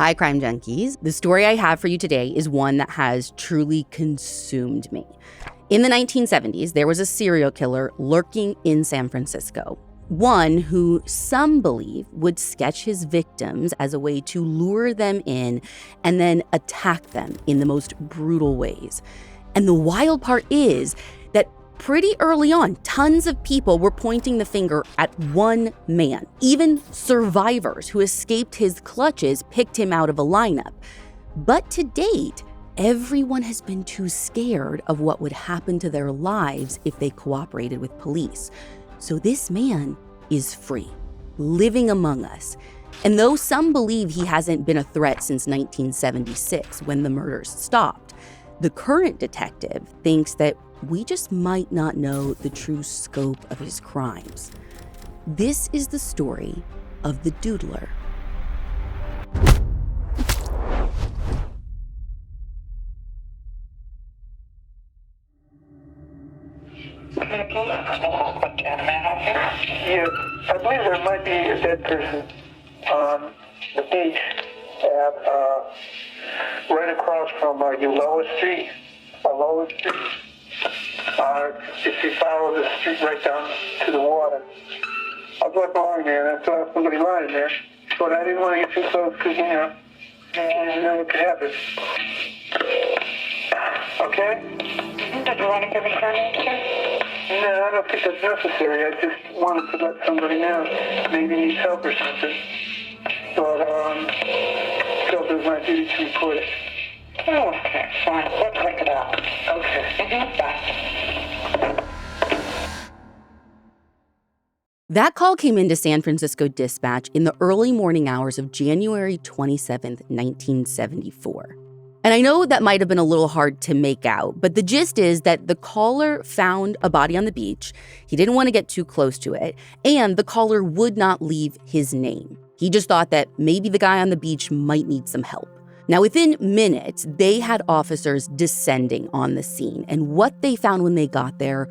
Hi, Crime Junkies. The story I have for you today is one that has truly consumed me. In the 1970s, there was a serial killer lurking in San Francisco. One who some believe would sketch his victims as a way to lure them in and then attack them in the most brutal ways. And the wild part is that pretty early on, tons of people were pointing the finger at one man. Even survivors who escaped his clutches picked him out of a lineup. But to date, everyone has been too scared of what would happen to their lives if they cooperated with police. So this man is free, living among us. And though some believe he hasn't been a threat since 1976, when the murders stopped, the current detective thinks that we just might not know the true scope of his crimes. This is the story of the Doodler. Yes, I believe there might be a dead person on the beach at right across from Lower Street. If you follow the street right down to the water, I was right along there and I saw somebody lying there, but I didn't want to get too close because you know what could happen. Okay? Did you want to give me your name, sir? No, I don't think that's necessary. I just wanted to let somebody know. Maybe he needs help or something. But, felt it was my duty to report it. Oh, okay, fine. Let's check it out. Okay. Bye. That call came into San Francisco Dispatch in the early morning hours of January 27th, 1974. And I know that might have been a little hard to make out, but the gist is that the caller found a body on the beach. He didn't want to get too close to it, and the caller would not leave his name. He just thought that maybe the guy on the beach might need some help. Now, within minutes, they had officers descending on the scene, and what they found when they got there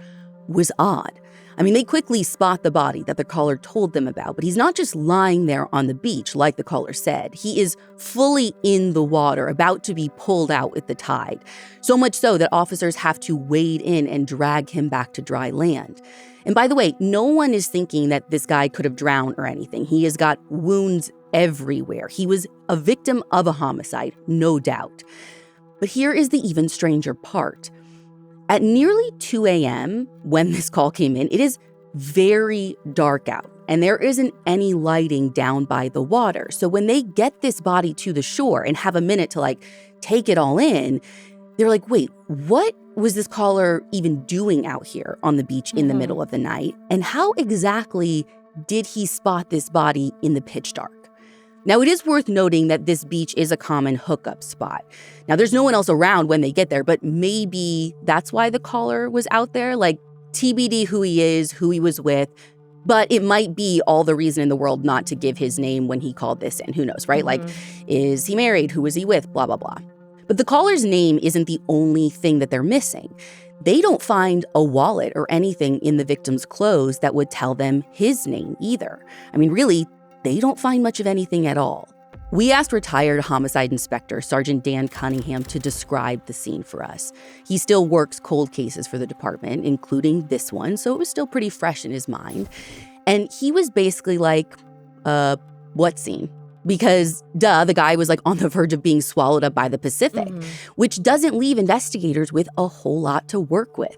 was odd. I mean, they quickly spot the body that the caller told them about, but he's not just lying there on the beach like the caller said. He is fully in the water, about to be pulled out with the tide. So much so that officers have to wade in and drag him back to dry land. And by the way, no one is thinking that this guy could have drowned or anything. He has got wounds everywhere. He was a victim of a homicide, no doubt. But here is the even stranger part. At nearly 2 a.m., when this call came in, it is very dark out, and there isn't any lighting down by the water. So when they get this body to the shore and have a minute to take it all in, they're like, wait, what was this caller even doing out here on the beach in the middle of the night? And how exactly did he spot this body in the pitch dark? Now, it is worth noting that this beach is a common hookup spot. Now, there's no one else around when they get there, but maybe that's why the caller was out there. TBD who he is, who he was with, but it might be all the reason in the world not to give his name when he called this in. Who knows, right? Is he married? Who was he with? Blah, blah, blah. But the caller's name isn't the only thing that they're missing. They don't find a wallet or anything in the victim's clothes that would tell them his name either. I mean, really, they don't find much of anything at all. We asked retired homicide inspector Sergeant Dan Cunningham to describe the scene for us. He still works cold cases for the department, including this one, so it was still pretty fresh in his mind. And he was basically like, what scene? Because, the guy was on the verge of being swallowed up by the Pacific, which doesn't leave investigators with a whole lot to work with.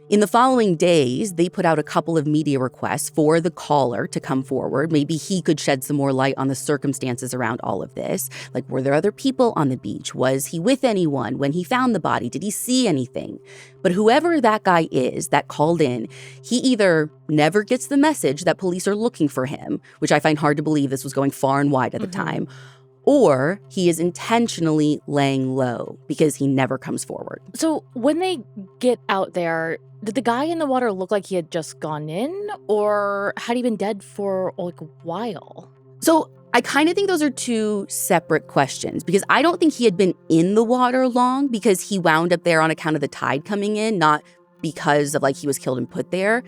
In the following days, they put out a couple of media requests for the caller to come forward. Maybe he could shed some more light on the circumstances around all of this. Were there other people on the beach? Was he with anyone when he found the body? Did he see anything? But whoever that guy is that called in, he either never gets the message that police are looking for him, which I find hard to believe this was going far and wide at the time, or he is intentionally laying low because he never comes forward. So when they get out there, did the guy in the water look like he had just gone in, or had he been dead for a while? So I kind of think those are two separate questions, because I don't think he had been in the water long because he wound up there on account of the tide coming in, not because of he was killed and put there.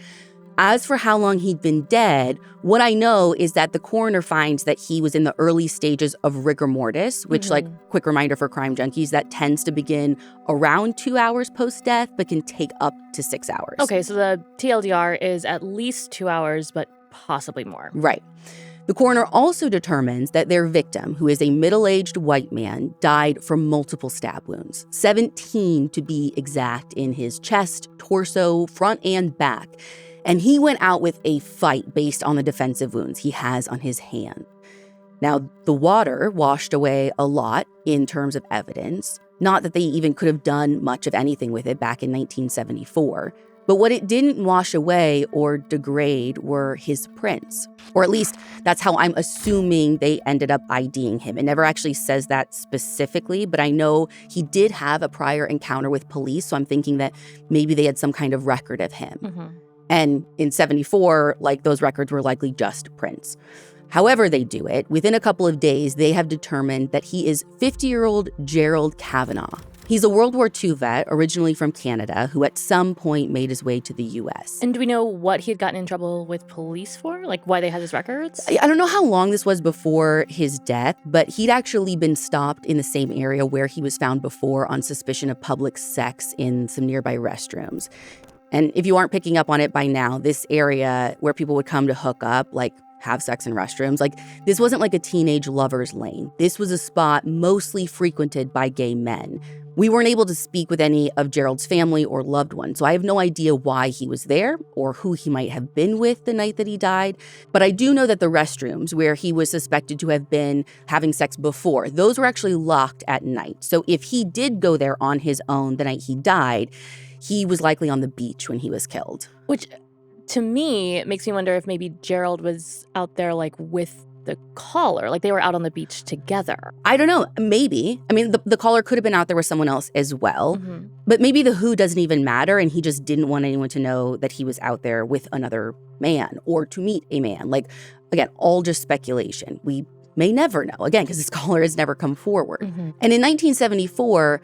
As for how long he'd been dead, what I know is that the coroner finds that he was in the early stages of rigor mortis, which, quick reminder for crime junkies, that tends to begin around 2 hours post-death, but can take up to 6 hours. Okay, so the TLDR is at least 2 hours, but possibly more. Right. The coroner also determines that their victim, who is a middle-aged white man, died from multiple stab wounds, 17 to be exact, in his chest, torso, front, and back. And he went out with a fight based on the defensive wounds he has on his hand. Now, the water washed away a lot in terms of evidence. Not that they even could have done much of anything with it back in 1974. But what it didn't wash away or degrade were his prints. Or at least that's how I'm assuming they ended up IDing him. It never actually says that specifically, but I know he did have a prior encounter with police, so I'm thinking that maybe they had some kind of record of him. And in 74, those records were likely just prints. However they do it, within a couple of days, they have determined that he is 50-year-old Gerald Cavanaugh. He's a World War II vet, originally from Canada, who at some point made his way to the U.S. And do we know what he had gotten in trouble with police for? Why they had his records? I don't know how long this was before his death, but he'd actually been stopped in the same area where he was found before on suspicion of public sex in some nearby restrooms. And if you aren't picking up on it by now, this area where people would come to hook up, have sex in restrooms, this wasn't like a teenage lover's lane. This was a spot mostly frequented by gay men. We weren't able to speak with any of Gerald's family or loved ones, so I have no idea why he was there or who he might have been with the night that he died. But I do know that the restrooms where he was suspected to have been having sex before, those were actually locked at night. So if he did go there on his own the night he died, he was likely on the beach when he was killed. Which, to me, makes me wonder if maybe Gerald was out there, with the caller, they were out on the beach together. I don't know, maybe. I mean, the caller could have been out there with someone else as well, but maybe the who doesn't even matter, and he just didn't want anyone to know that he was out there with another man or to meet a man. Again, all just speculation. We may never know, again, because this caller has never come forward. And in 1974,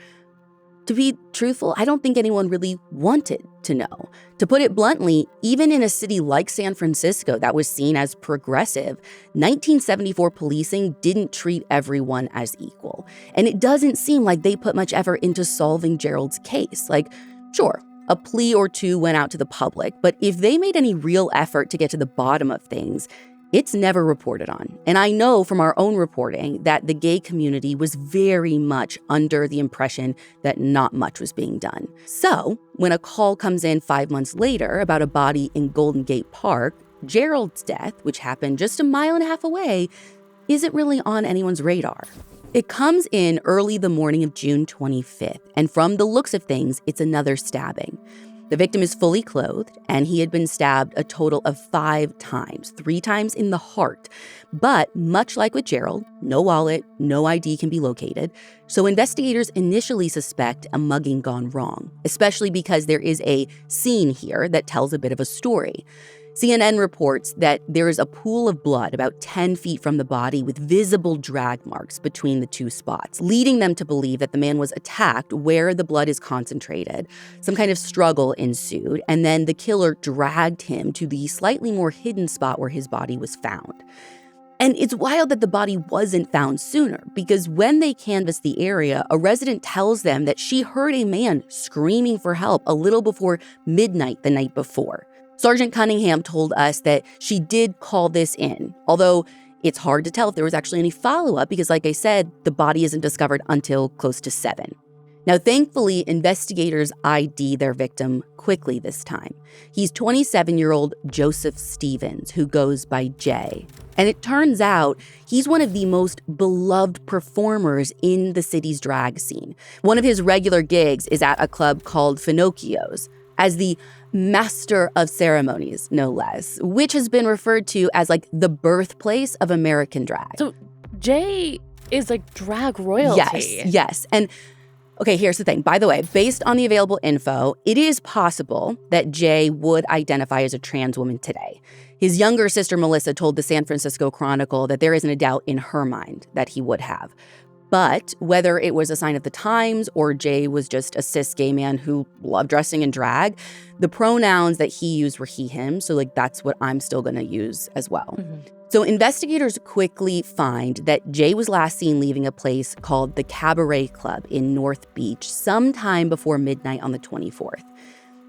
to be truthful, I don't think anyone really wanted to know. To put it bluntly, even in a city like San Francisco that was seen as progressive, 1974 policing didn't treat everyone as equal. And it doesn't seem like they put much effort into solving Gerald's case. Sure, a plea or two went out to the public, but if they made any real effort to get to the bottom of things, it's never reported on. And I know from our own reporting that the gay community was very much under the impression that not much was being done. So when a call comes in 5 months later about a body in Golden Gate Park, Gerald's death, which happened just a mile and a half away, isn't really on anyone's radar. It comes in early the morning of June 25th, and from the looks of things, it's another stabbing. The victim is fully clothed, and he had been stabbed a total of 5 times, 3 times in the heart. But much like with Gerald, no wallet, no ID can be located. So investigators initially suspect a mugging gone wrong, especially because there is a scene here that tells a bit of a story. CNN reports that there is a pool of blood about 10 feet from the body with visible drag marks between the 2 spots, leading them to believe that the man was attacked where the blood is concentrated. Some kind of struggle ensued, and then the killer dragged him to the slightly more hidden spot where his body was found. And it's wild that the body wasn't found sooner, because when they canvassed the area, a resident tells them that she heard a man screaming for help a little before midnight the night before. Sergeant Cunningham told us that she did call this in, although it's hard to tell if there was actually any follow-up because, like I said, the body isn't discovered until close to 7. Now, thankfully, investigators ID their victim quickly this time. He's 27-year-old Joseph Stevens, who goes by Jay. And it turns out he's one of the most beloved performers in the city's drag scene. One of his regular gigs is at a club called Finocchio's, as the master of ceremonies, no less, which has been referred to as the birthplace of American drag. So Jay is drag royalty. Yes. And okay, here's the thing. By the way, based on the available info, it is possible that Jay would identify as a trans woman today. His younger sister, Melissa, told the San Francisco Chronicle that there isn't a doubt in her mind that he would have. But whether it was a sign of the times or Jae was just a cis gay man who loved dressing in drag, the pronouns that he used were he, him. So that's what I'm still going to use as well. So investigators quickly find that Jae was last seen leaving a place called the Cabaret Club in North Beach sometime before midnight on the 24th.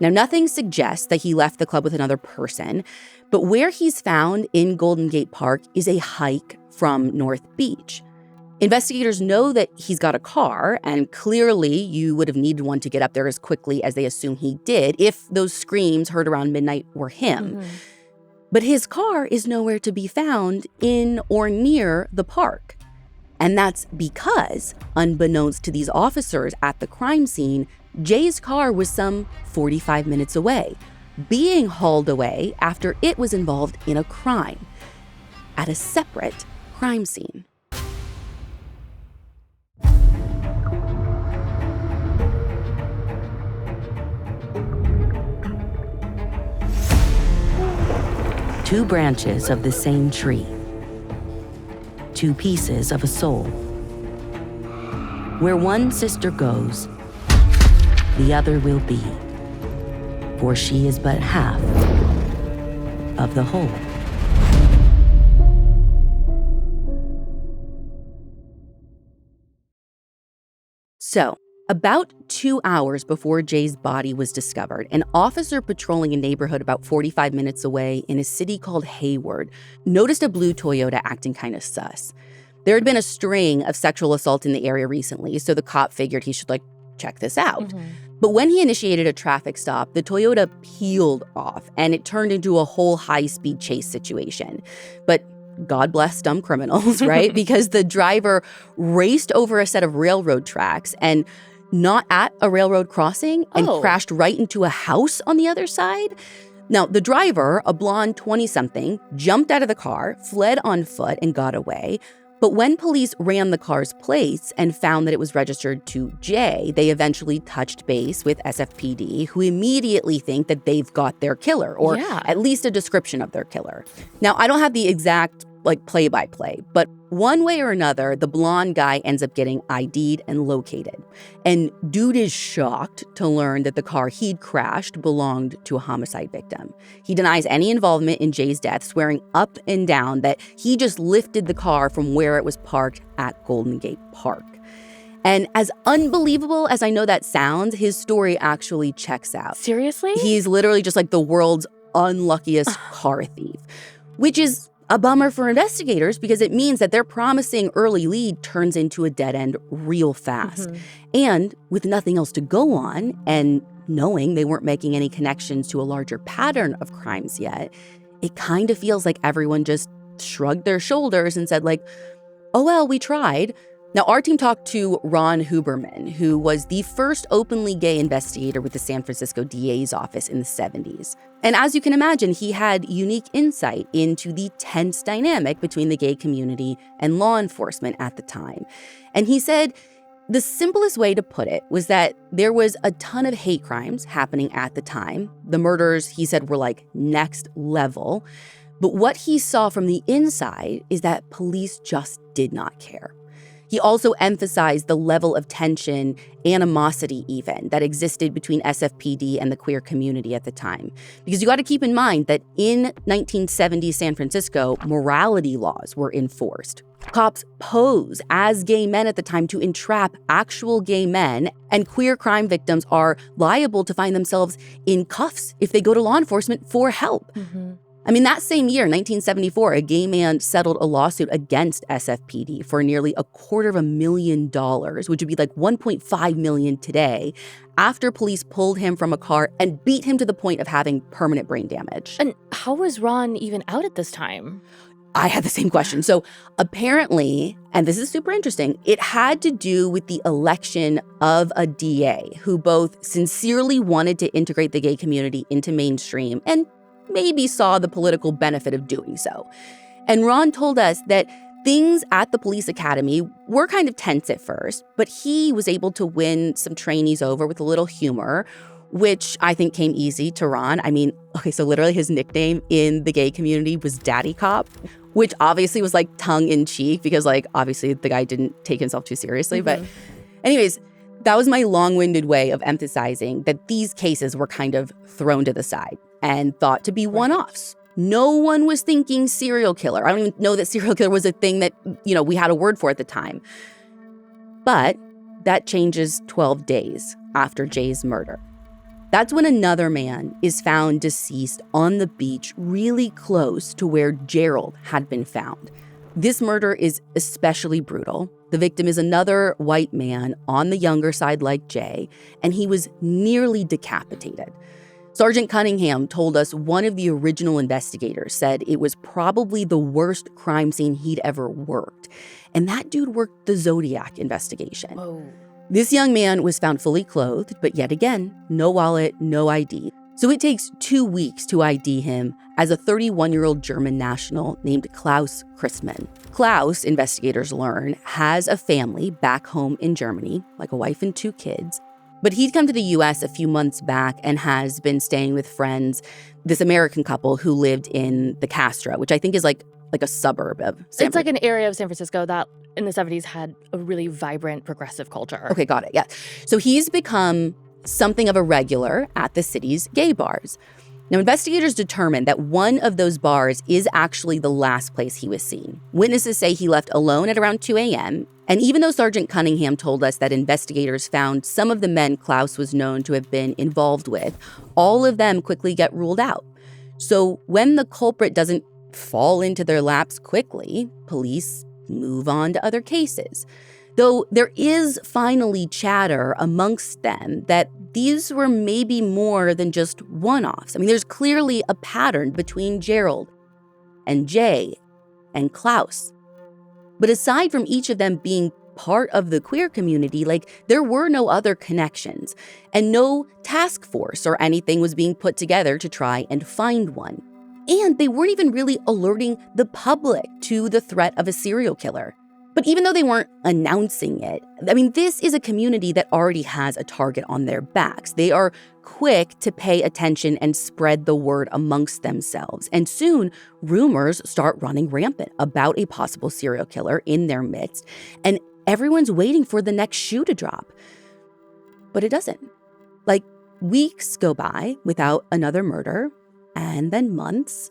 Now, nothing suggests that he left the club with another person, but where he's found in Golden Gate Park is a hike from North Beach. Investigators know that he's got a car, and clearly you would have needed one to get up there as quickly as they assume he did if those screams heard around midnight were him. But his car is nowhere to be found in or near the park. And that's because, unbeknownst to these officers at the crime scene, Jae's car was some 45 minutes away, being hauled away after it was involved in a crime at a separate crime scene. Two branches of the same tree. Two pieces of a soul. Where one sister goes, the other will be, for she is but half of the whole. So, about 2 hours before Jae's body was discovered, an officer patrolling a neighborhood about 45 minutes away in a city called Hayward noticed a blue Toyota acting kind of sus. There had been a string of sexual assault in the area recently, so the cop figured he should, check this out. But when he initiated a traffic stop, the Toyota peeled off, and it turned into a whole high-speed chase situation. But God bless dumb criminals, right? Because the driver raced over a set of railroad tracks and not at a railroad crossing and crashed right into a house on the other side. Now, the driver, a blonde 20-something, jumped out of the car, fled on foot, and got away. But when police ran the car's plates and found that it was registered to Jae, they eventually touched base with SFPD, who immediately think that they've got their killer, or at least a description of their killer. Now, I don't have the exact play-by-play, but one way or another, the blonde guy ends up getting ID'd and located. And dude is shocked to learn that the car he'd crashed belonged to a homicide victim. He denies any involvement in Jae's death, swearing up and down that he just lifted the car from where it was parked at Golden Gate Park. And as unbelievable as I know that sounds, his story actually checks out. Seriously? He's literally just the world's unluckiest car thief, which is a bummer for investigators because it means that their promising early lead turns into a dead end real fast. And with nothing else to go on, and knowing they weren't making any connections to a larger pattern of crimes yet, it kind of feels like everyone just shrugged their shoulders and said oh, well, we tried. Now, our team talked to Ron Huberman, who was the first openly gay investigator with the San Francisco DA's office in the 70s. And as you can imagine, he had unique insight into the tense dynamic between the gay community and law enforcement at the time. And he said the simplest way to put it was that there was a ton of hate crimes happening at the time. The murders, he said, were next level. But what he saw from the inside is that police just did not care. He also emphasized the level of tension, animosity even, that existed between SFPD and the queer community at the time. Because you got to keep in mind that in 1970s San Francisco, morality laws were enforced. Cops pose as gay men at the time to entrap actual gay men, and queer crime victims are liable to find themselves in cuffs if they go to law enforcement for help. I mean, that same year, 1974, a gay man settled a lawsuit against SFPD for nearly $250,000, which would be $1.5 million today, after police pulled him from a car and beat him to the point of having permanent brain damage. And how was Ron even out at this time? I had the same question. So apparently, and this is super interesting, it had to do with the election of a DA who both sincerely wanted to integrate the gay community into mainstream and maybe saw the political benefit of doing so. And Ron told us that things at the police academy were kind of tense at first, but he was able to win some trainees over with a little humor, which I think came easy to Ron. I mean, okay, so literally his nickname in the gay community was Daddy Cop, which obviously was like tongue in cheek because like obviously the guy didn't take himself too seriously. But anyways, that was my long-winded way of emphasizing that these cases were kind of thrown to the side and thought to be one-offs. No one was thinking serial killer. I don't even know that serial killer was a thing that, we had a word for at the time. But that changes 12 days after Jae's murder. That's when another man is found deceased on the beach really close to where Gerald had been found. This murder is especially brutal. The victim is another white man on the younger side like Jae, and he was nearly decapitated. Sergeant Cunningham told us one of the original investigators said it was probably the worst crime scene he'd ever worked. And that dude worked the Zodiac investigation. Oh. This young man was found fully clothed, but yet again, no wallet, no ID. So it takes 2 weeks to ID him as a 31-year-old German national named Klaus Christmann. Klaus, investigators learn, has a family back home in Germany, like a wife and 2 kids. But he'd come to the U.S. a few months back and has been staying with friends, this American couple who lived in the Castro, which I think is like a suburb of San It's like an area of San Francisco that in the 70s had a really vibrant progressive culture. Okay, got it, yeah. So he's become something of a regular at the city's gay bars. Now, investigators determined that one of those bars is actually the last place he was seen. Witnesses say he left alone at around 2 a.m., and even though Sergeant Cunningham told us that investigators found some of the men Klaus was known to have been involved with, all of them quickly get ruled out. So when the culprit doesn't fall into their laps quickly, police move on to other cases. Though there is finally chatter amongst them that these were maybe more than just one-offs. I mean, there's clearly a pattern between Gerald and Jae and Klaus. But aside from each of them being part of the queer community, there were no other connections, and no task force or anything was being put together to try and find one. And they weren't even really alerting the public to the threat of a serial killer. But even though they weren't announcing it, I mean, this is a community that already has a target on their backs. They are quick to pay attention and spread the word amongst themselves. And soon, rumors start running rampant about a possible serial killer in their midst. And everyone's waiting for the next shoe to drop. But it doesn't. Weeks go by without another murder, and then months.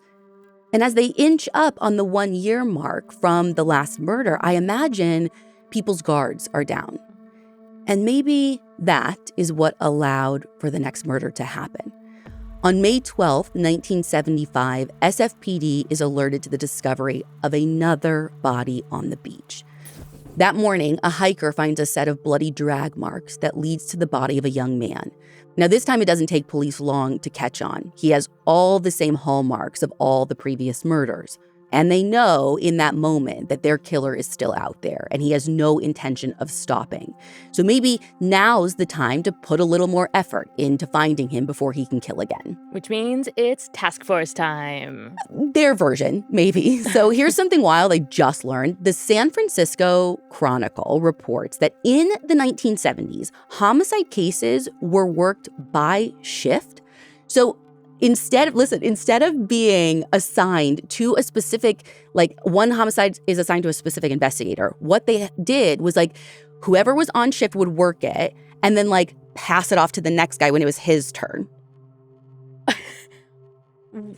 And as they inch up on the 1-year mark from the last murder, I imagine people's guards are down. And maybe that is what allowed for the next murder to happen. On May 12, 1975, SFPD is alerted to the discovery of another body on the beach. That morning, a hiker finds a set of bloody drag marks that leads to the body of a young man. Now, this time it doesn't take police long to catch on. He has all the same hallmarks of all the previous murders. And they know in that moment that their killer is still out there and he has no intention of stopping. So maybe now's the time to put a little more effort into finding him before he can kill again. Which means it's task force time. Their version, maybe. So here's something wild I just learned. The San Francisco Chronicle reports that in the 1970s, homicide cases were worked by shift. So instead of being assigned to a specific, one homicide is assigned to a specific investigator, what they did was whoever was on shift would work it and then pass it off to the next guy when it was his turn.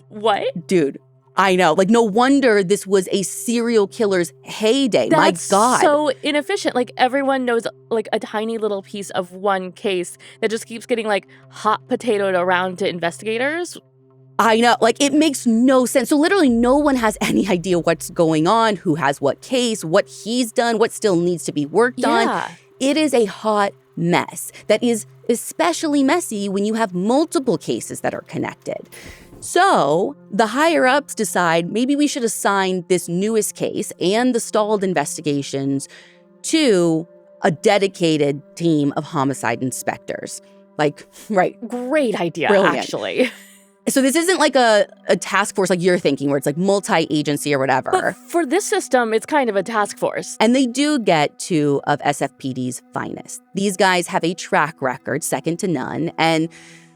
What? Dude, I know. No wonder this was a serial killer's heyday. That's My God. So inefficient. Everyone knows a tiny little piece of one case that just keeps getting hot potatoed around to investigators. I know. It makes no sense. So literally no one has any idea what's going on, who has what case, what he's done, what still needs to be worked on. It is a hot mess that is especially messy when you have multiple cases that are connected. So the higher-ups decide maybe we should assign this newest case and the stalled investigations to a dedicated team of homicide inspectors. Right. Great idea, Brilliant. Actually. So this isn't a task force like you're thinking where it's multi-agency or whatever. But for this system, it's kind of a task force. And they do get 2 of SFPD's finest. These guys have a track record second to none, and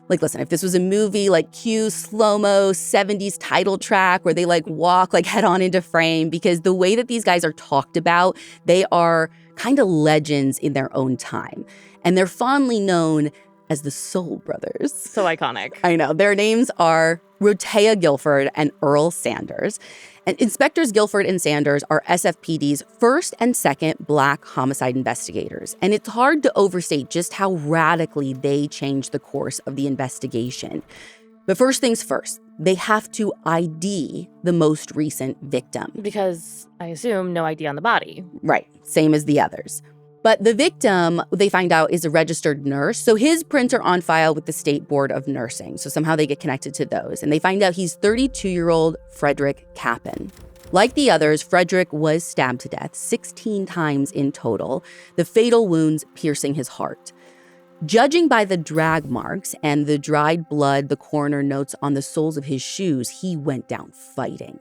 Like, listen, if this was a movie, like cue slow-mo 70s title track where they like walk like head on into frame, because the way that these guys are talked about, they are kind of legends in their own time. And they're fondly known as the Soul Brothers. So iconic. I know. Their names are Rotea Gilford and Earl Sanders. And Inspectors Gilford and Sanders are SFPD's first and second Black homicide investigators. And it's hard to overstate just how radically they changed the course of the investigation. But first things first, they have to ID the most recent victim. Because I assume no ID on the body. Right, same as the others. But the victim, they find out, is a registered nurse. So his prints are on file with the State Board of Nursing. So somehow they get connected to those. And they find out he's 32-year-old Frederick Capin. Like the others, Frederick was stabbed to death 16 times in total, the fatal wounds piercing his heart. Judging by the drag marks and the dried blood the coroner notes on the soles of his shoes, he went down fighting.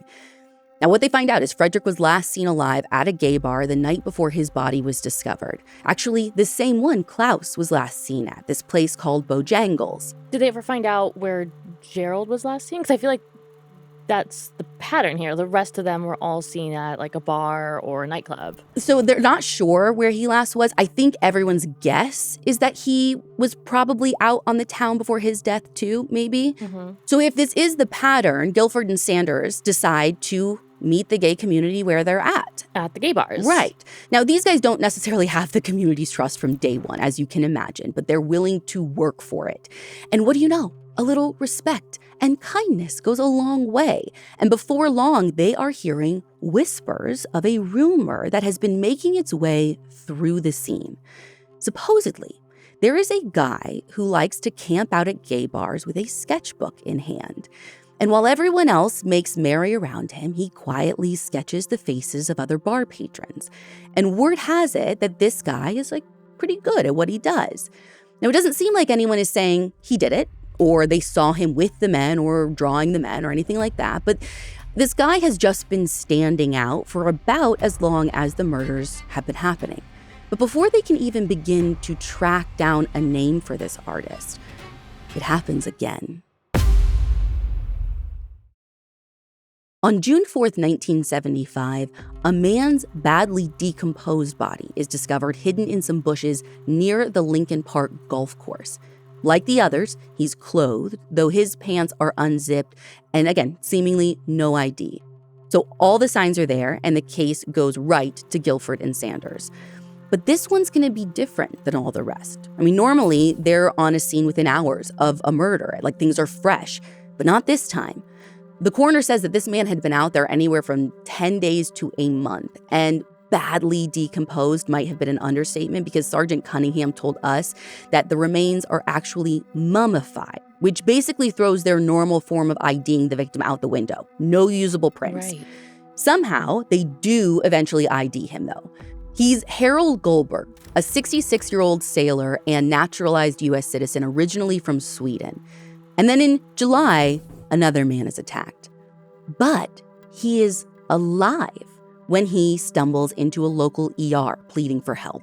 Now, what they find out is Frederick was last seen alive at a gay bar the night before his body was discovered. Actually, the same one Klaus was last seen at, this place called Bojangles. Did they ever find out where Gerald was last seen? Because I feel like that's the pattern here. The rest of them were all seen at like a bar or a nightclub. So they're not sure where he last was. I think everyone's guess is that he was probably out on the town before his death too, maybe. Mm-hmm. So if this is the pattern, Gilford and Sanders decide to meet the gay community where they're at. At the gay bars. Right. Now, these guys don't necessarily have the community's trust from day one, as you can imagine, but they're willing to work for it. And what do you know? A little respect and kindness goes a long way. And before long, they are hearing whispers of a rumor that has been making its way through the scene. Supposedly, there is a guy who likes to camp out at gay bars with a sketchbook in hand. And while everyone else makes merry around him, he quietly sketches the faces of other bar patrons. And word has it that this guy is like pretty good at what he does. Now, it doesn't seem like anyone is saying he did it, or they saw him with the men or drawing the men or anything like that. But this guy has just been standing out for about as long as the murders have been happening. But before they can even begin to track down a name for this artist, it happens again. On June 4th, 1975, a man's badly decomposed body is discovered hidden in some bushes near the Lincoln Park golf course. Like the others, he's clothed, though his pants are unzipped, and again, seemingly no ID. So all the signs are there, and the case goes right to Gilford and Sanders. But this one's going to be different than all the rest. I mean, normally they're on a scene within hours of a murder, like things are fresh, but not this time. The coroner says that this man had been out there anywhere from 10 days to a month, and badly decomposed might have been an understatement because Sergeant Cunningham told us that the remains are actually mummified, which basically throws their normal form of IDing the victim out the window. No usable prints. Right. Somehow, they do eventually ID him, though. He's Harald Gullberg, a 66-year-old sailor and naturalized U.S. citizen originally from Sweden. And then in July, another man is attacked. But he is alive when he stumbles into a local ER pleading for help.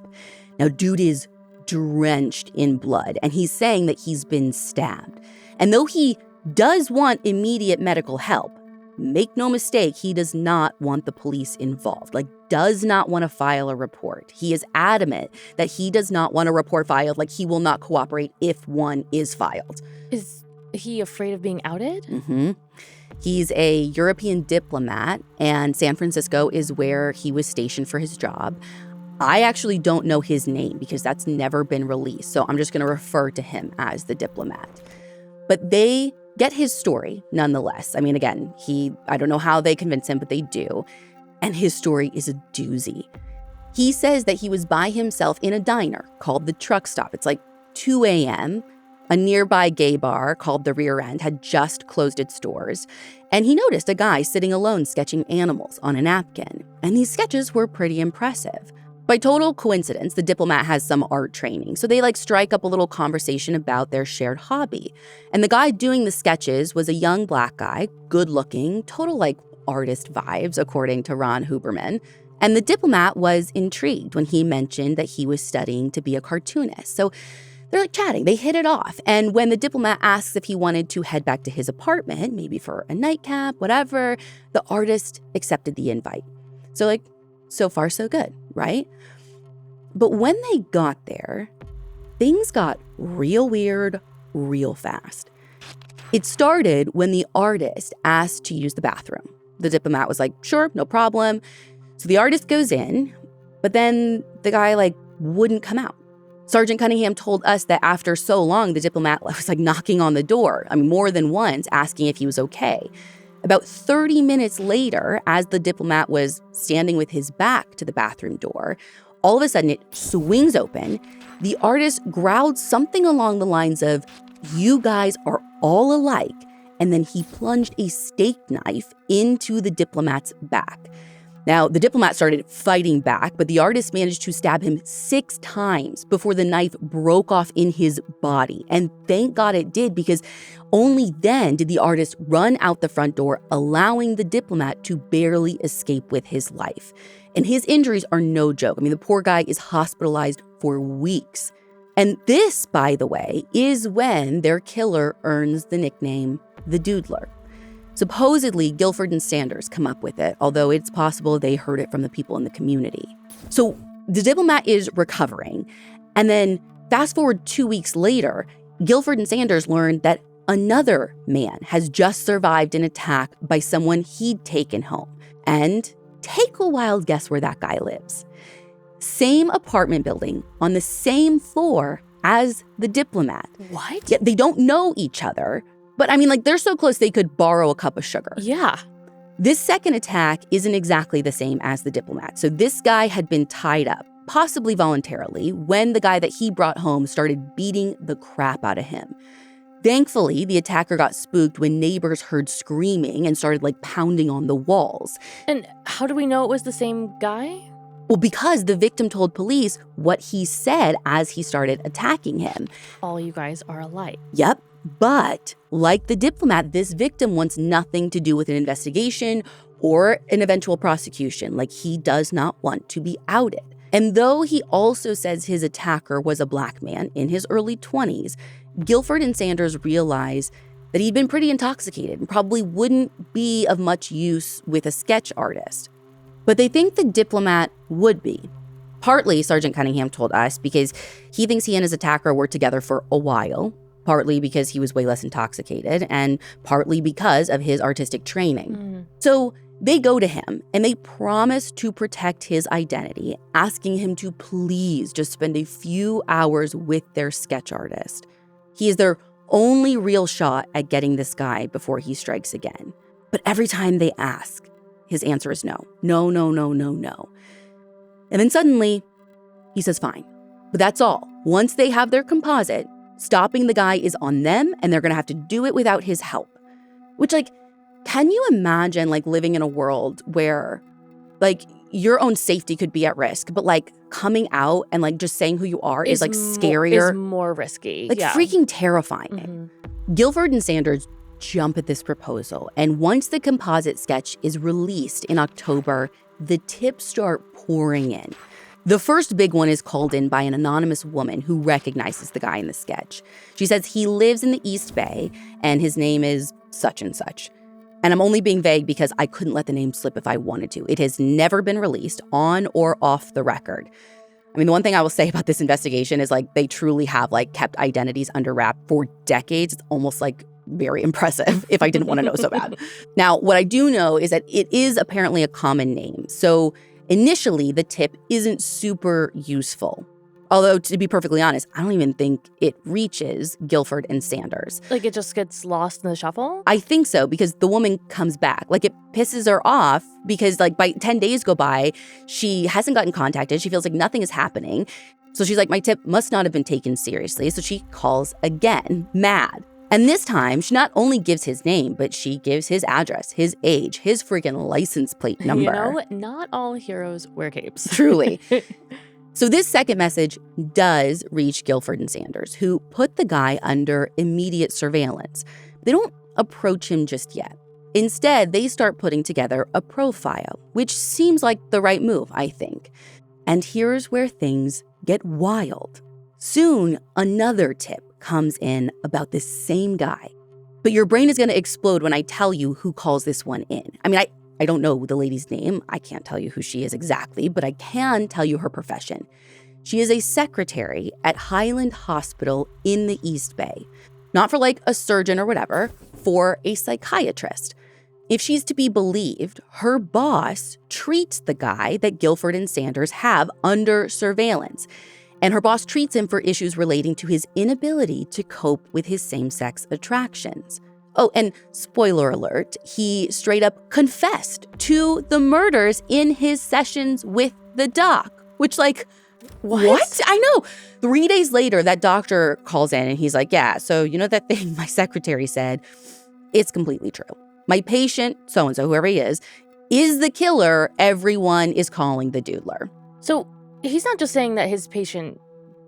Now, dude is drenched in blood, and he's saying that he's been stabbed. And though he does want immediate medical help, make no mistake, he does not want the police involved, does not want to file a report. He is adamant that he does not want a report filed, he will not cooperate if one is filed. Is he afraid of being outed? Mm-hmm. He's a European diplomat, and San Francisco is where he was stationed for his job. I actually don't know his name because that's never been released, so I'm just going to refer to him as the diplomat. But they get his story nonetheless. I mean, again, I don't know how they convince him, but they do. And his story is a doozy. He says that he was by himself in a diner called the Truck Stop. It's 2 a.m., A nearby gay bar called the Rear End had just closed its doors, and he noticed a guy sitting alone sketching animals on a napkin, and these sketches were pretty impressive. By total coincidence, the diplomat has some art training, so they strike up a little conversation about their shared hobby. And the guy doing the sketches was a young black guy, good-looking, total artist vibes, according to Ron Huberman. And the diplomat was intrigued when he mentioned that he was studying to be a cartoonist. So they're like chatting. They hit it off. And when the diplomat asks if he wanted to head back to his apartment, maybe for a nightcap, whatever, the artist accepted the invite. So like, so far so good, right? But when they got there, things got real weird real fast. It started when the artist asked to use the bathroom. The diplomat was like, sure, no problem. So the artist goes in, but then the guy like wouldn't come out. Sergeant Cunningham told us that after so long, the diplomat was like knocking on the door, more than once, asking if he was okay. About 30 minutes later, as the diplomat was standing with his back to the bathroom door, all of a sudden it swings open. The artist growled something along the lines of, "You guys are all alike," and then he plunged a steak knife into the diplomat's back. Now, the diplomat started fighting back, but the artist managed to stab him 6 times before the knife broke off in his body. And thank God it did, because only then did the artist run out the front door, allowing the diplomat to barely escape with his life. And his injuries are no joke. The poor guy is hospitalized for weeks. And this, by the way, is when their killer earns the nickname the Doodler. Supposedly, Gilford and Sanders come up with it, although it's possible they heard it from the people in the community. So the diplomat is recovering. And then fast forward 2 weeks later, Gilford and Sanders learned that another man has just survived an attack by someone he'd taken home. And take a wild guess where that guy lives. Same apartment building on the same floor as the diplomat. What? Yet they don't know each other. But they're so close they could borrow a cup of sugar. Yeah. This second attack isn't exactly the same as the diplomat. So this guy had been tied up, possibly voluntarily, when the guy that he brought home started beating the crap out of him. Thankfully, the attacker got spooked when neighbors heard screaming and started pounding on the walls. And how do we know it was the same guy? Well, because the victim told police what he said as he started attacking him. All you guys are alike. Yep. But like the diplomat, this victim wants nothing to do with an investigation or an eventual prosecution. He does not want to be outed. And though he also says his attacker was a black man in his early 20s, Gilford and Sanders realized that he'd been pretty intoxicated and probably wouldn't be of much use with a sketch artist. But they think the diplomat would be. Partly, Sergeant Cunningham told us, because he thinks he and his attacker were together for a while, partly because he was way less intoxicated, and partly because of his artistic training. So they go to him, and they promise to protect his identity, asking him to please just spend a few hours with their sketch artist. He is their only real shot at getting this guy before he strikes again. But every time they ask, his answer is no. No, no, no, no, no. And then suddenly, he says fine. But that's all. Once they have their composite, stopping the guy is on them, and they're going to have to do it without his help. Which, can you imagine, living in a world where, your own safety could be at risk, but, coming out and, just saying who you are is scarier. Is more risky. Freaking terrifying. Gilford and Sanders jump at this proposal, and once the composite sketch is released in October, the tips start pouring in. The first big one is called in by an anonymous woman who recognizes the guy in the sketch. She says he lives in the East Bay and his name is such and such. And I'm only being vague because I couldn't let the name slip if I wanted to. It has never been released on or off the record. The one thing I will say about this investigation is they truly have kept identities under wrap for decades. It's almost very impressive if I didn't want to know so bad. Now, what I do know is that it is apparently a common name. So initially, the tip isn't super useful. Although, to be perfectly honest, I don't even think it reaches Gilford and Sanders. It just gets lost in the shuffle? I think so, because the woman comes back. It pisses her off because, by 10 days go by, she hasn't gotten contacted. She feels like nothing is happening. So she's like, my tip must not have been taken seriously. So she calls again, mad. And this time, she not only gives his name, but she gives his address, his age, his freaking license plate number. Not all heroes wear capes. Truly. So this second message does reach Gilford and Sanders, who put the guy under immediate surveillance. They don't approach him just yet. Instead, they start putting together a profile, which seems like the right move, I think. And here's where things get wild. Soon, another tip comes in about this same guy. But your brain is going to explode when I tell you who calls this one in. I mean, I don't know the lady's name. I can't tell you who she is exactly, but I can tell you her profession. She is a secretary at Highland Hospital in the East Bay. Not for like a surgeon or whatever, for a psychiatrist. If she's to be believed, her boss treats the guy that Gilford and Sanders have under surveillance. And her boss treats him for issues relating to his inability to cope with his same-sex attractions. Oh, and spoiler alert, he straight up confessed to the murders in his sessions with the doc, which like, what? I know. 3 days later, that doctor calls in and he's like, yeah, so you know that thing my secretary said? It's completely true. My patient, so-and-so, whoever he is the killer everyone is calling the Doodler. So he's not just saying that his patient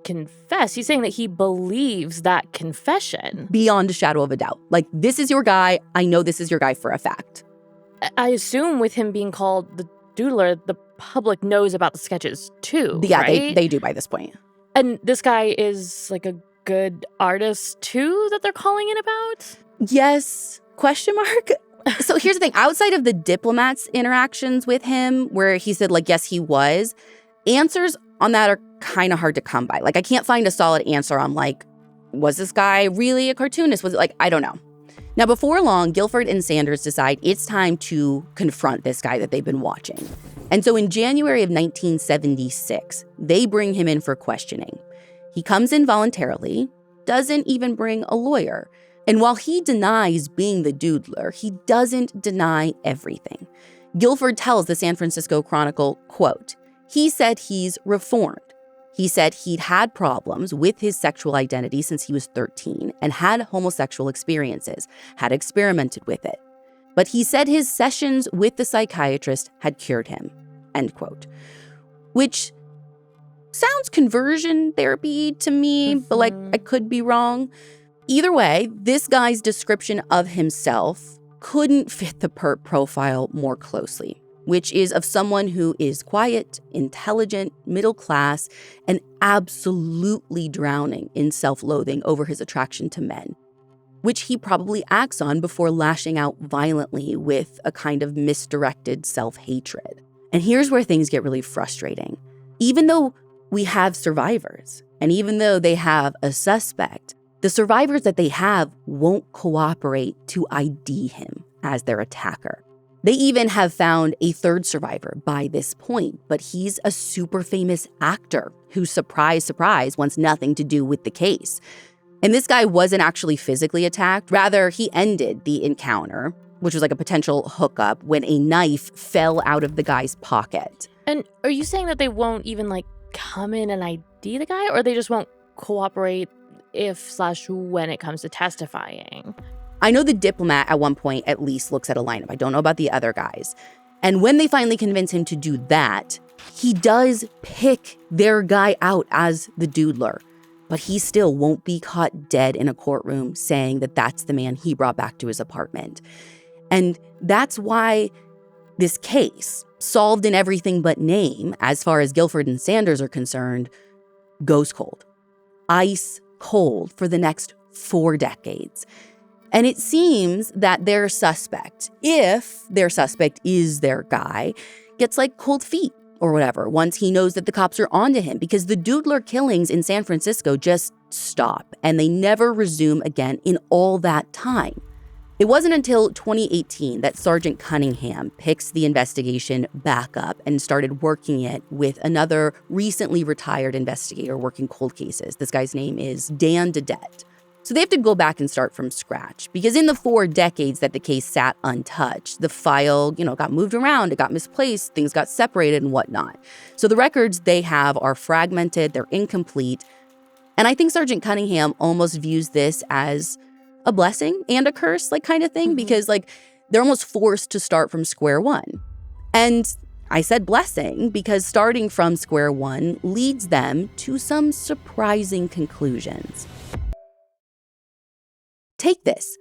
confessed. He's saying that he believes that confession. Beyond a shadow of a doubt. Like, this is your guy. I know this is your guy for a fact. I assume with him being called the Doodler, the public knows about the sketches too, Yeah, right? they do by this point. And this guy is like a good artist too that they're calling in about? Yes, question mark? So here's the thing. Outside of the diplomat's interactions with him, where he said, like, yes, he was, answers on that are kind of hard to come by. Like, I can't find a solid answer on, like, was this guy really a cartoonist? Was it like, I don't know. Now, before long, Gilford and Sanders decide it's time to confront this guy that they've been watching. And so in January of 1976, they bring him in for questioning. He comes in voluntarily, doesn't even bring a lawyer. And while he denies being the Doodler, he doesn't deny everything. Gilford tells the San Francisco Chronicle, quote, he said he's reformed. He said he'd had problems with his sexual identity since he was 13 and had homosexual experiences, had experimented with it. But he said his sessions with the psychiatrist had cured him, end quote. Which sounds conversion therapy to me, but like I could be wrong. Either way, this guy's description of himself couldn't fit the PERT profile more closely, which is of someone who is quiet, intelligent, middle class, and absolutely drowning in self-loathing over his attraction to men, which he probably acts on before lashing out violently with a kind of misdirected self-hatred. And here's where things get really frustrating. Even though we have survivors, and even though they have a suspect, the survivors that they have won't cooperate to ID him as their attacker. They even have found a third survivor by this point, but he's a super famous actor who, surprise, surprise, wants nothing to do with the case. And this guy wasn't actually physically attacked. Rather, he ended the encounter, which was like a potential hookup, when a knife fell out of the guy's pocket. And are you saying that they won't even like come in and ID the guy, or they just won't cooperate if/when it comes to testifying? I know the diplomat at one point at least looks at a lineup. I don't know about the other guys. And when they finally convince him to do that, he does pick their guy out as the Doodler. But he still won't be caught dead in a courtroom saying that that's the man he brought back to his apartment. And that's why this case, solved in everything but name, as far as Gilford and Sanders are concerned, goes cold. Ice cold for the next 4 decades. And it seems that their suspect, if their suspect is their guy, gets like cold feet or whatever once he knows that the cops are onto him, because the Doodler killings in San Francisco just stop and they never resume again in all that time. It wasn't until 2018 that Sergeant Cunningham picks the investigation back up and started working it with another recently retired investigator working cold cases. This guy's name is Dan Dedette. So they have to go back and start from scratch, because in the 4 decades that the case sat untouched, the file, got moved around, it got misplaced, things got separated and whatnot. So the records they have are fragmented, they're incomplete. And I think Sergeant Cunningham almost views this as a blessing and a curse, like kind of thing, because like they're almost forced to start from square one. And I said blessing because starting from square one leads them to some surprising conclusions. Take this.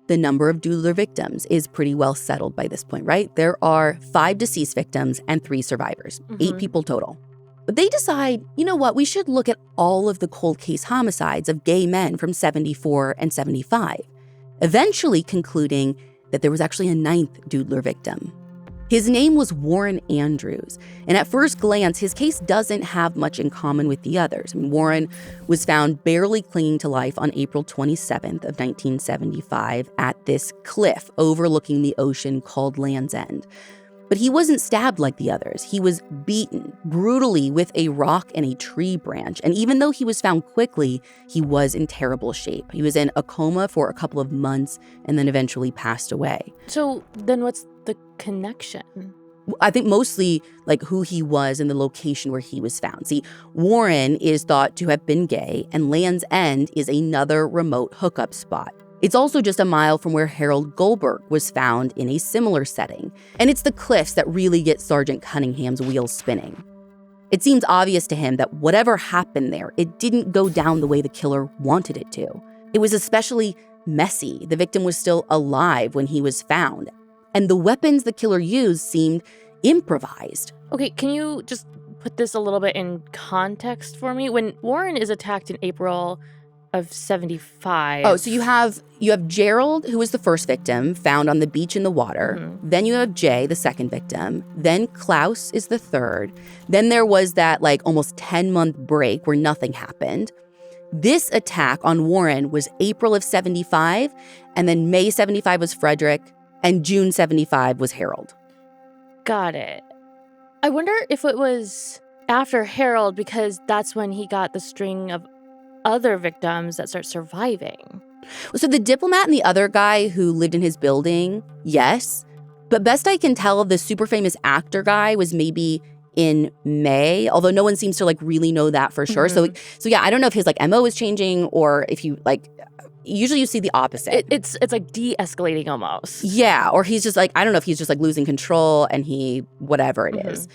The number of Doodler victims is pretty well settled by this point, right? There are 5 deceased victims and 3 survivors, 8 people total. But they decide, you know what, we should look at all of the cold case homicides of gay men from 74 and 75, eventually concluding that there was actually a ninth Doodler victim. His name was Warren Andrews, and at first glance, his case doesn't have much in common with the others. Warren was found barely clinging to life on April 27th of 1975 at this cliff overlooking the ocean called Land's End. But he wasn't stabbed like the others. He was beaten brutally with a rock and a tree branch. And even though he was found quickly, he was in terrible shape. He was in a coma for a couple of months and then eventually passed away. So then what's the connection? I think mostly like who he was and the location where he was found. See, Warren is thought to have been gay, and Land's End is another remote hookup spot. It's also just a mile from where Harald Gullberg was found in a similar setting. And it's the cliffs that really get Sergeant Cunningham's wheels spinning. It seems obvious to him that whatever happened there, it didn't go down the way the killer wanted it to. It was especially messy. The victim was still alive when he was found. And the weapons the killer used seemed improvised. Okay, can you just put this a little bit in context for me? When Warren is attacked in April of 75. Oh, so you have Gerald, who was the first victim, found on the beach in the water. Mm-hmm. Then you have Jae, the second victim. Then Klaus is the third. Then there was that like almost 10-month break where nothing happened. This attack on Warren was April of 75, and then May 75 was Frederick, and June 75 was Harald. Got it. I wonder if it was after Harald because that's when he got the string of other victims that start surviving. So the diplomat and the other guy who lived in his building, yes. But best I can tell, the super famous actor guy was maybe in May, although no one seems to like really know that for sure. Mm-hmm. So yeah, I don't know if his like MO is changing or if you like, usually you see the opposite. It's like de-escalating almost. Yeah, or he's just like, I don't know if he's just like losing control and whatever it is.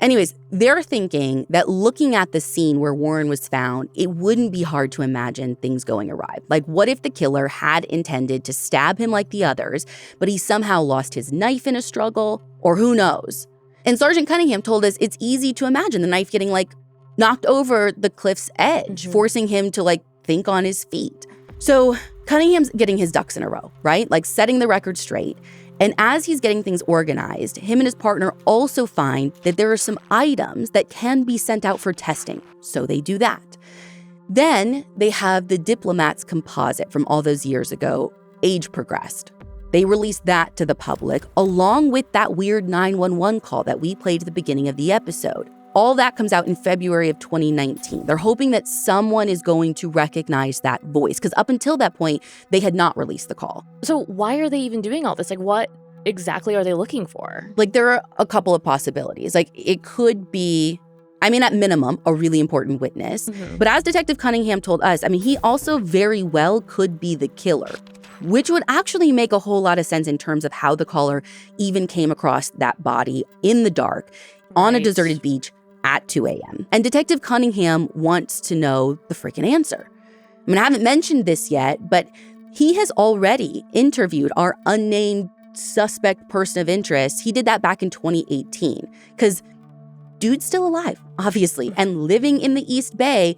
Anyways, they're thinking that looking at the scene where Warren was found, it wouldn't be hard to imagine things going awry. Like, what if the killer had intended to stab him like the others, but he somehow lost his knife in a struggle? Or who knows? And Sergeant Cunningham told us it's easy to imagine the knife getting, like, knocked over the cliff's edge, forcing him to, like, think on his feet. So Cunningham's getting his ducks in a row, right? Like, setting the record straight. And as he's getting things organized, him and his partner also find that there are some items that can be sent out for testing. So they do that. Then they have the diplomat's composite from all those years ago, age progressed. They release that to the public, along with that weird 911 call that we played at the beginning of the episode. All that comes out in February of 2019. They're hoping that someone is going to recognize that voice, because up until that point, they had not released the call. So why are they even doing all this? Like, what exactly are they looking for? Like, there are a couple of possibilities. Like, it could be, I mean, at minimum, a really important witness. But as Detective Cunningham told us, I mean, he also very well could be the killer, which would actually make a whole lot of sense in terms of how the caller even came across that body in the dark on a deserted beach at 2 a.m. And Detective Cunningham wants to know the freaking answer. I mean, I haven't mentioned this yet, but he has already interviewed our unnamed suspect person of interest. He did that back in 2018 because dude's still alive, obviously, and living in the East Bay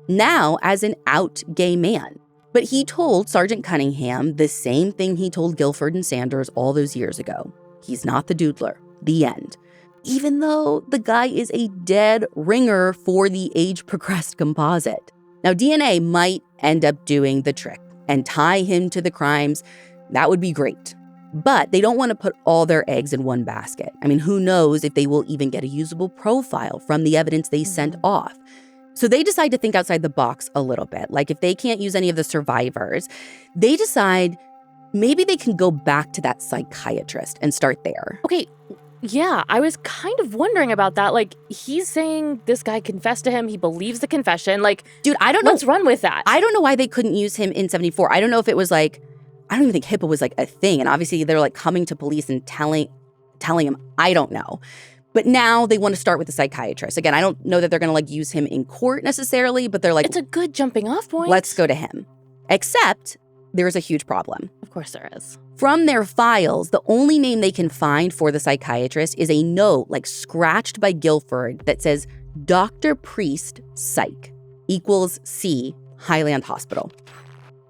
now as an out gay man. But he told Sergeant Cunningham the same thing he told Gilford and Sanders all those years ago. He's not the Doodler. The end. Even though the guy is a dead ringer for the age-progressed composite. Now, DNA might end up doing the trick and tie him to the crimes. That would be great. But they don't want to put all their eggs in one basket. I mean, who knows if they will even get a usable profile from the evidence they sent off. So they decide to think outside the box a little bit. Like, if they can't use any of the survivors, they decide maybe they can go back to that psychiatrist and start there. Okay, yeah, I was kind of wondering about that. Like, he's saying this guy confessed to him. He believes the confession. Like, dude, I don't know. Let's run with that. I don't know why they couldn't use him in 74. I don't know if it was like, I don't even think HIPAA was like a thing. And obviously they're like coming to police and telling him, I don't know. But now they want to start with the psychiatrist. Again, I don't know that they're going to like use him in court necessarily, but they're like, it's a good jumping off point. Let's go to him. Except there is a huge problem. Of course there is. From their files, the only name they can find for the psychiatrist is a note like scratched by Gilford that says Dr. Priest Psych equals C, Highland Hospital.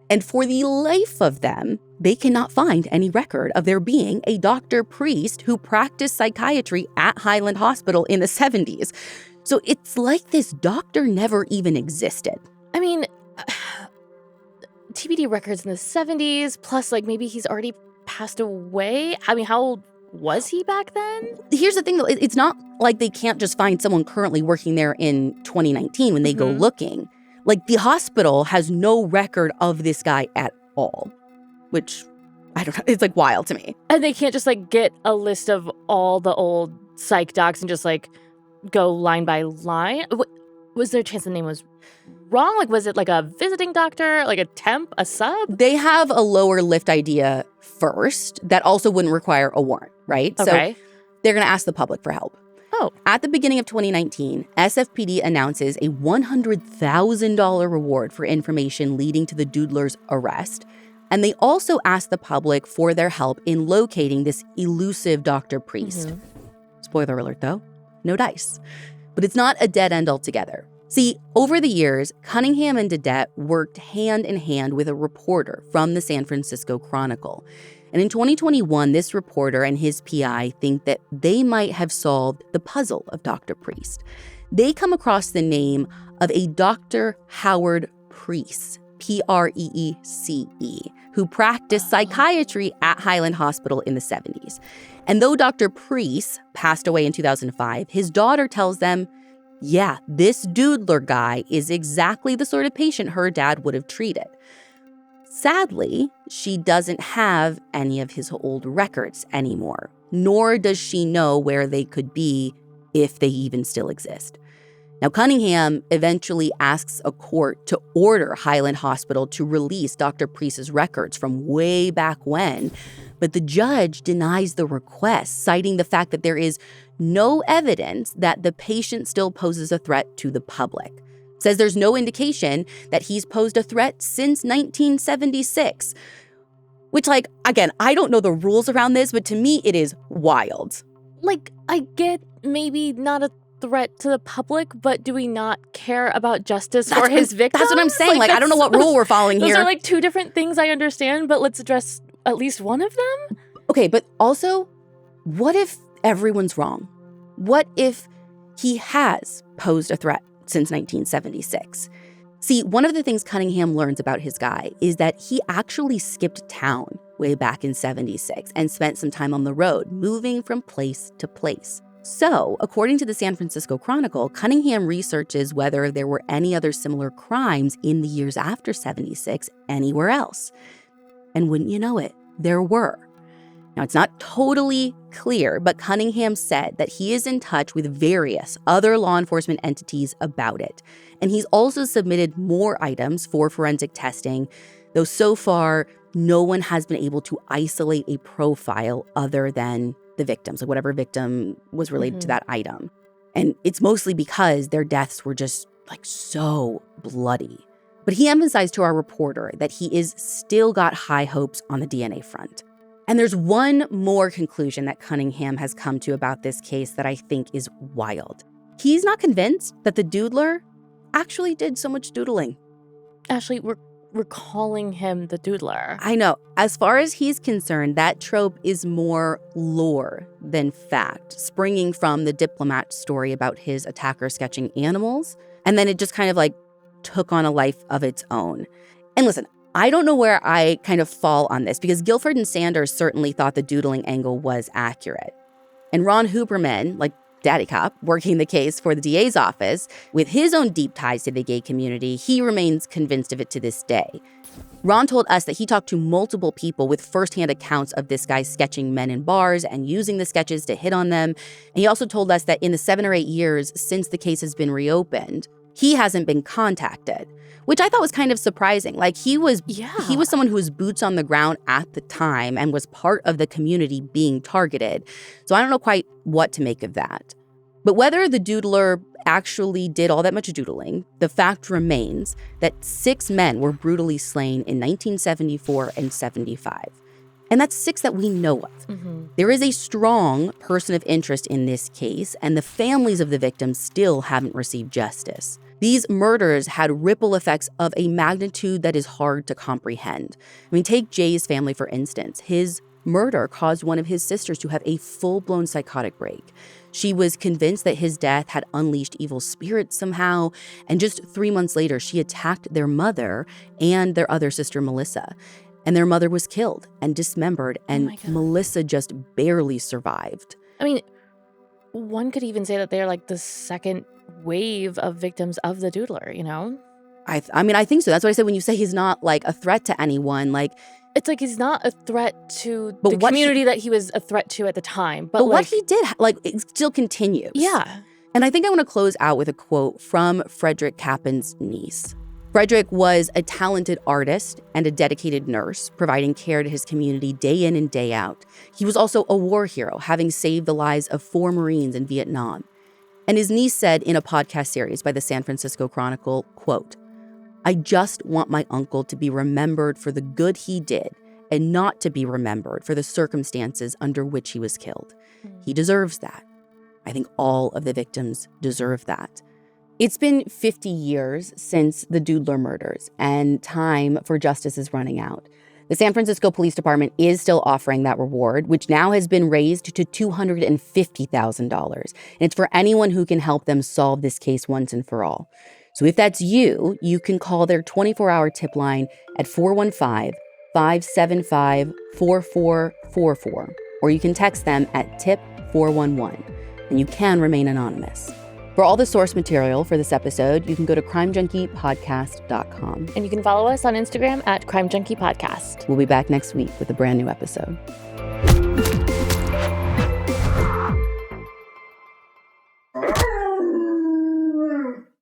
And for the life of them, they cannot find any record of there being a Dr. Priest who practiced psychiatry at Highland Hospital in the 70s. So it's like this doctor never even existed. I mean, TBD records in the 70s, plus like maybe he's already passed away. I mean, how old was he back then? Here's the thing, though. It's not like they can't just find someone currently working there in 2019 when they go looking. Like, the hospital has no record of this guy at all, which, I don't know, it's like wild to me. And they can't just like get a list of all the old psych docs and just like go line by line? Was there a chance the name was wrong? Like, was it like a visiting doctor, like a temp, a sub? They have a lower lift idea first that also wouldn't require a warrant, right? Okay. So they're going to ask the public for help. Oh. At the beginning of 2019, SFPD announces a $100,000 reward for information leading to the Doodler's arrest. And they also ask the public for their help in locating this elusive Dr. Priest. Spoiler alert, though, no dice. But it's not a dead end altogether. See, over the years, Cunningham and Dedette worked hand in hand with a reporter from the San Francisco Chronicle. And in 2021, this reporter and his PI think that they might have solved the puzzle of Dr. Priest. They come across the name of a Dr. Howard Preece, Preece, who practiced psychiatry at Highland Hospital in the 70s. And though Dr. Preece passed away in 2005, his daughter tells them, yeah, this Doodler guy is exactly the sort of patient her dad would have treated. Sadly, she doesn't have any of his old records anymore, nor does she know where they could be if they even still exist. Now, Cunningham eventually asks a court to order Highland Hospital to release Dr. Priest's records from way back when, but the judge denies the request, citing the fact that there is no evidence that the patient still poses a threat to the public. Says there's no indication that he's posed a threat since 1976. Which, like, again, I don't know the rules around this, but to me, it is wild. Like, I get maybe not a threat to the public, but do we not care about justice for his victims? That's what I'm saying. Like I don't know what rule we're following here. Those are like two different things I understand, but let's address at least one of them. Okay, but also, what if everyone's wrong? What if he has posed a threat since 1976? See, one of the things Cunningham learns about his guy is that he actually skipped town way back in 76 and spent some time on the road, moving from place to place. So, according to the San Francisco Chronicle, Cunningham researches whether there were any other similar crimes in the years after 76 anywhere else. And wouldn't you know it, there were. Now, it's not totally clear, but Cunningham said that he is in touch with various other law enforcement entities about it. And he's also submitted more items for forensic testing, though so far, no one has been able to isolate a profile other than the victims, like whatever victim was related to that item. And it's mostly because their deaths were just like so bloody. But he emphasized to our reporter that he is still got high hopes on the DNA front. And there's one more conclusion that Cunningham has come to about this case that I think is wild. He's not convinced that the Doodler actually did so much doodling. Ashley, we're calling him the Doodler. I know. As far as he's concerned, that trope is more lore than fact, springing from the diplomat story about his attacker sketching animals. And then it just kind of like took on a life of its own. And listen, I don't know where I kind of fall on this because Gilford and Sanders certainly thought the doodling angle was accurate. And Ron Huberman, like Daddy Cop, working the case for the DA's office, with his own deep ties to the gay community, he remains convinced of it to this day. Ron told us that he talked to multiple people with firsthand accounts of this guy sketching men in bars and using the sketches to hit on them. And he also told us that in the 7 or 8 years since the case has been reopened, he hasn't been contacted, which I thought was kind of surprising. Like he was someone who was boots on the ground at the time and was part of the community being targeted. So I don't know quite what to make of that. But whether the Doodler actually did all that much doodling, the fact remains that 6 men were brutally slain in 1974 and 75. And that's 6 that we know of. Mm-hmm. There is a strong person of interest in this case, and the families of the victims still haven't received justice. These murders had ripple effects of a magnitude that is hard to comprehend. I mean, take Jae's family, for instance. His murder caused one of his sisters to have a full-blown psychotic break. She was convinced that his death had unleashed evil spirits somehow, and just 3 months later, she attacked their mother and their other sister, Melissa. And their mother was killed and dismembered, and Melissa just barely survived. I mean, one could even say that they're like the second wave of victims of the Doodler, you know? I mean, I think so. That's why I said when you say he's not like a threat to anyone, like... It's like he's not a threat to the community that he was a threat to at the time. But what he did, like, it still continues. Yeah. And I think I want to close out with a quote from Frederick Capin's niece. Frederick was a talented artist and a dedicated nurse, providing care to his community day in and day out. He was also a war hero, having saved the lives of 4 Marines in Vietnam. And his niece said in a podcast series by the San Francisco Chronicle, quote, "I just want my uncle to be remembered for the good he did and not to be remembered for the circumstances under which he was killed. He deserves that. I think all of the victims deserve that." It's been 50 years since the Doodler murders, and time for justice is running out. The San Francisco Police Department is still offering that reward, which now has been raised to $250,000. And it's for anyone who can help them solve this case once and for all. So if that's you, you can call their 24-hour tip line at 415-575-4444, or you can text them at tip411, and you can remain anonymous. For all the source material for this episode, you can go to crimejunkiepodcast.com. And you can follow us on Instagram at Crime Junkie Podcast. We'll be back next week with a brand new episode.